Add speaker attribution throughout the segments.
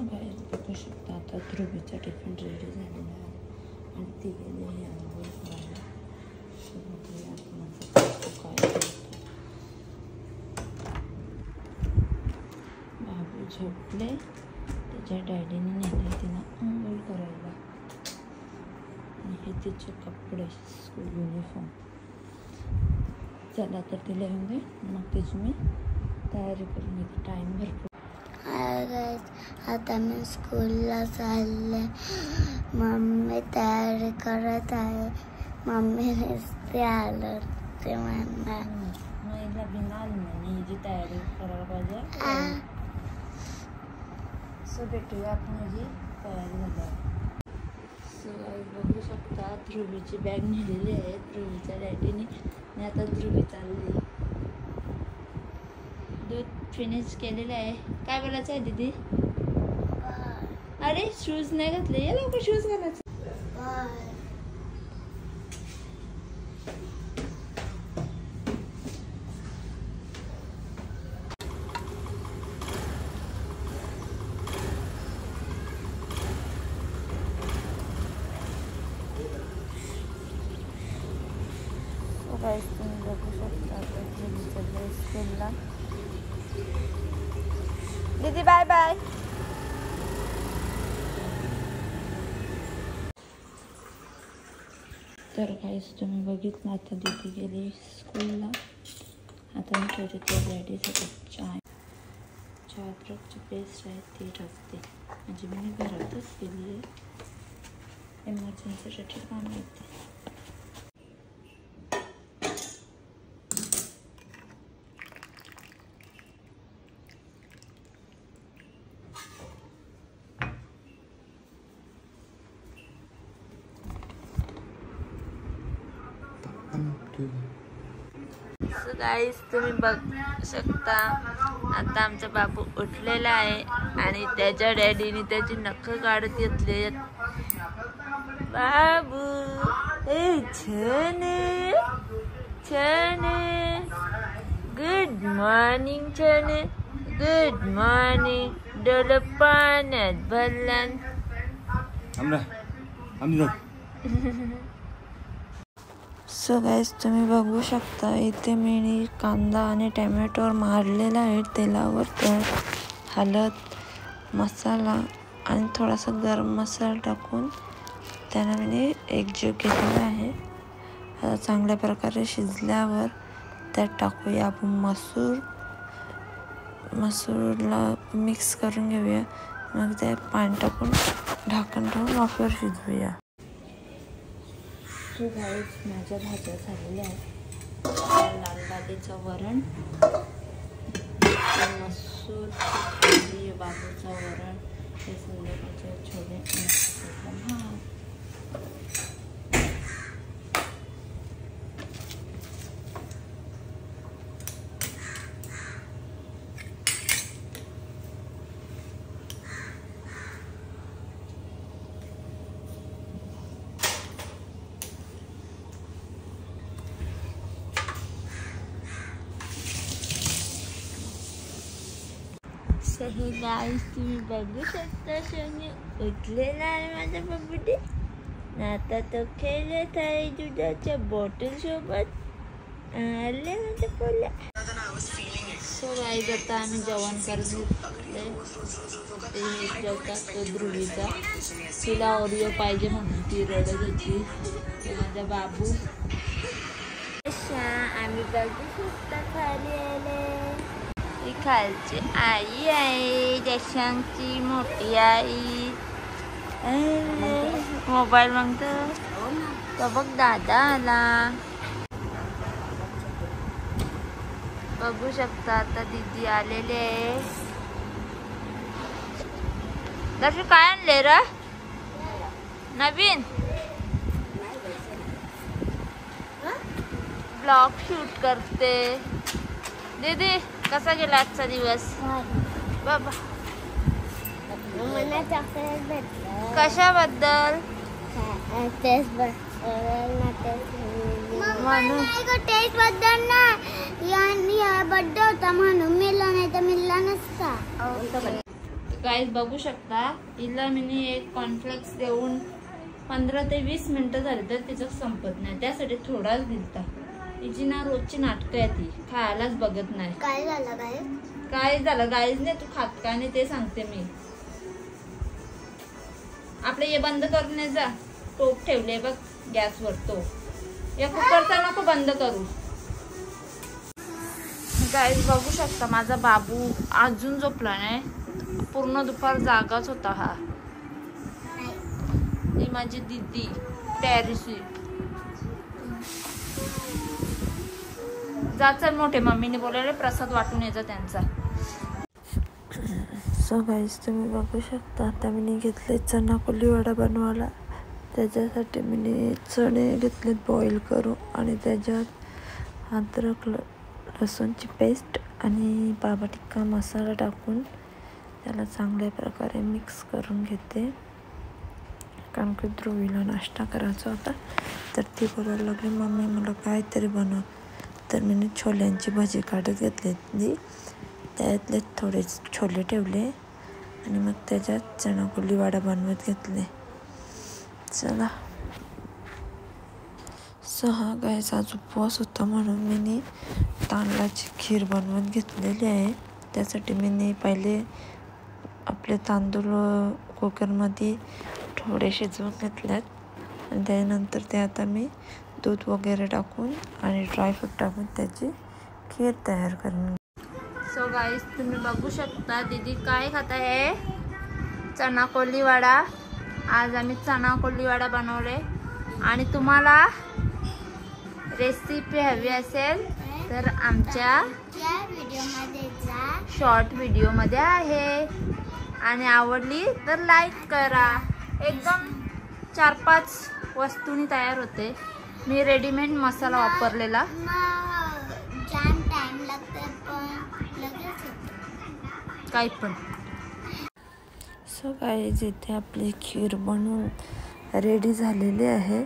Speaker 1: बाहेर बघू शकता आता ध्रुवीचा टिफिन रेडी झालेला आहे आणि ती गेली आहे आंघोळ करायला. बाबू झोपले, त्याच्या डॅडीने नेले तिला आंघोळ करायला. आणि हे तिचे कपडे, स्कूल युनिफॉर्म. चला तर तिला येऊन दे, मग तिची मी तयारी करून घेते. टाईम भरपूर.
Speaker 2: आता मी स्कूलला चालले. मम्मी तयारी करत आहे. मम्मी नुसते आलं ते म्हणणार
Speaker 1: महिला बिनाल नाही जी तयारी करायला पाहिजे. सो भेटूया आपण माझी तयारी झाली. सो बघू शकता ध्रुवीची बॅग नेलेली आहे ध्रुवीच्या डॅडीने. आणि आता ध्रुवी चालली. दूध फिनिश केलेलं आहे. काय बोलायचं आहे दीदी? अरे शूज नाही घातले, या लवकर शूज घालायचे. तुम्ही बघू शकता स्कूलला. दीदी बाय बाय. तर काहीच तुम्ही बघितलं आता दीदी गेली स्कूलला. आता मी ठेवते डॅडीसाठी चहा अद्रकची पेस्ट आहे ती टाकते. म्हणजे मी घरातच केली आहे, एमर्जन्सीसाठी काम येते. सो गाईस तुम्ही बघू शकता आता आमचा बाबू उठलेला आहे आणि त्याच्या डॅडीने त्याची नख काढत घेतले. बाबू ए छने छने, गुड मॉर्निंग छने, गुड मॉर्निंग. डोलं पाण्यात भरलं. सो गाईस तुम्ही बघू शकता इथे मी कांदा आणि टॅमॅटोवर मारलेला आहे तेलावर. तर हळद, मसाला आणि थोडासा गरम मसाला टाकून त्यानं मी एकजीव केलेला आहे. आता चांगल्या प्रकारे शिजल्यावर त्यात टाकूया आपण मसूरला मिक्स करून घेऊया. मग ते पाणी टाकून ढाकण ठेवून वाफेवर शिजवूया. सो गाईस माझ्या भाज्या झालेल्या आहेत. लाल डाळीचं वरण, मसूर भाजी, बाबूचं वरण, हे संध्याकाळचे छोले आणि भात. सही गाईस तुम्ही बघू शकता शनी उठलेला आहे माझा बबुडी. आता तो खेळत आहे दुधाच्या बॉटल सोबत. आले माझ्या पोला. सो गाईस आता आम्ही जेवण करत घेतले. जेवतात तो ध्रुवीचा. तिला ओरिओ पाहिजे म्हणून ती रडत होती. माझा बाबू. आम्ही बघू शकता खाली आले. ही खालची आई आहे जशांची मोठी आई. मोबाईल मागतो तो बघ. दादा आला. बघू शकता आता दीदी आलेले आहे. दर्शू काय आणले रे नवीन? ब्लॉग शूट करते. दीदी कसा गेला आजचा दिवस? बाबा
Speaker 2: मला चॉकलेट भेटलं.
Speaker 1: कशाबद्दल?
Speaker 2: टेस्ट बद्दल ना. या बर्थडे होता म्हणून मिळला, नाही तर मिळला नसता.
Speaker 1: गाईज बघू शकता, हिला मी एक कॉर्नफ्लेक्स देऊन 15 ते 20 मिनिटं झाली तर तिचं संपत नाही, त्यासाठी थोडाच दिलता. हिची ना रोजची नाटकं आहे, ती खायलाच बघत नाही.
Speaker 2: काय झालं
Speaker 1: काय झालं गाईज नाही, तू खात का नाही ते सांगते मी. आपले हे बंद करून जा, टोप ठेवले बघ गॅसवर, तो या कुकरचा नको बंद करू. गाईज बघू शकता माझा बाबू अजून झोपला नाही, पूर्ण दुपार जागाच होता हा. ही माझी दीदी पॅरिसी. जा चल मोठे, मम्मीने बोलायला प्रसाद वाटून यायचा त्यांचा.
Speaker 3: सो गाईज तुम्ही बघू शकता, आता मी घेतले चना कोली वडा बनवायला. त्याच्यासाठी मी चणे घेतलेत बॉईल करू आणि त्याच्यात अद्रक लसूणची पेस्ट आणि बाबा टिक्का मसाला टाकून त्याला चांगल्या प्रकारे मिक्स करून घेते. कारण की ध्रुवीला नाश्ता करायचा होता, तर ती बोलायला लागली मम्मी मला काहीतरी बनव. तर मी छोल्यांची भाजी काढत घेतली, त्यातले थोडे छोले ठेवले आणि मग त्याच्यात चणा कोली वडा बनवत घेतले. चला. हा गाईस आज उपवास होता म्हणून मी तांदळाची खीर बनवून घेतलेली आहे. त्यासाठी मी पहिले आपले तांदूळ कुकरमध्ये थोडे शिजवून घेतलेत आणि त्यानंतर ते आता मी दूध वगैरे टाकून आणि ड्रायफ्रूट टाकून त्याची खीर तयार करून.
Speaker 1: सो गाईस तुम्ही बघू शकता दीदी काय खात आहे, चना कोली वडा. आज आम्ही चना कोली वडा बनवले आणि तुम्हाला रेसिपी हवी असेल तर आमच्या शॉर्ट व्हिडिओमध्ये आहे आणि आवडली तर लाईक करा. एकदम 4-5 वस्तूंनी तयार होते. मी रेडीमेड मसाला वापरलेला. काही पण.
Speaker 3: सो गाईज इथे आपली खीर बनवून रेडी झालेली आहे.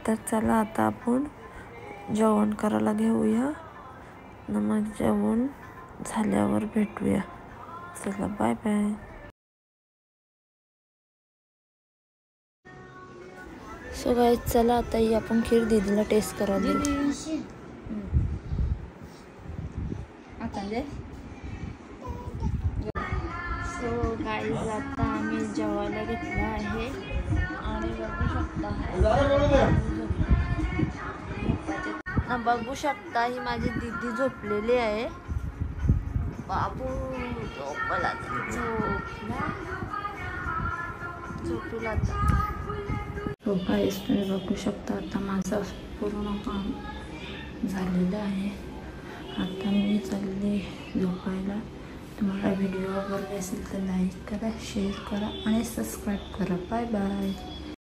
Speaker 3: तर चला आता आपण जेवण करायला घेऊया. मग जेवण झाल्यावर भेटूया. चला बाय बाय. सो गाईज चला आता ही आपण खीर दीदीला टेस्ट करायला देऊ.
Speaker 1: सो गाईज आता आम्ही जेवायला घेतलं आहे आणि बघू शकता ही माझी दीदी झोपलेली आहे. बाबू झोपला झोपला.
Speaker 3: हो गाईस तुम्ही बघू शकता आता माझं पूर्ण काम झालेलं आहे. आता मी चालले झोपायला. तुम्हाला व्हिडिओ आवडला असेल तर लाईक करा, शेअर करा आणि सबस्क्राईब करा. Bye bye.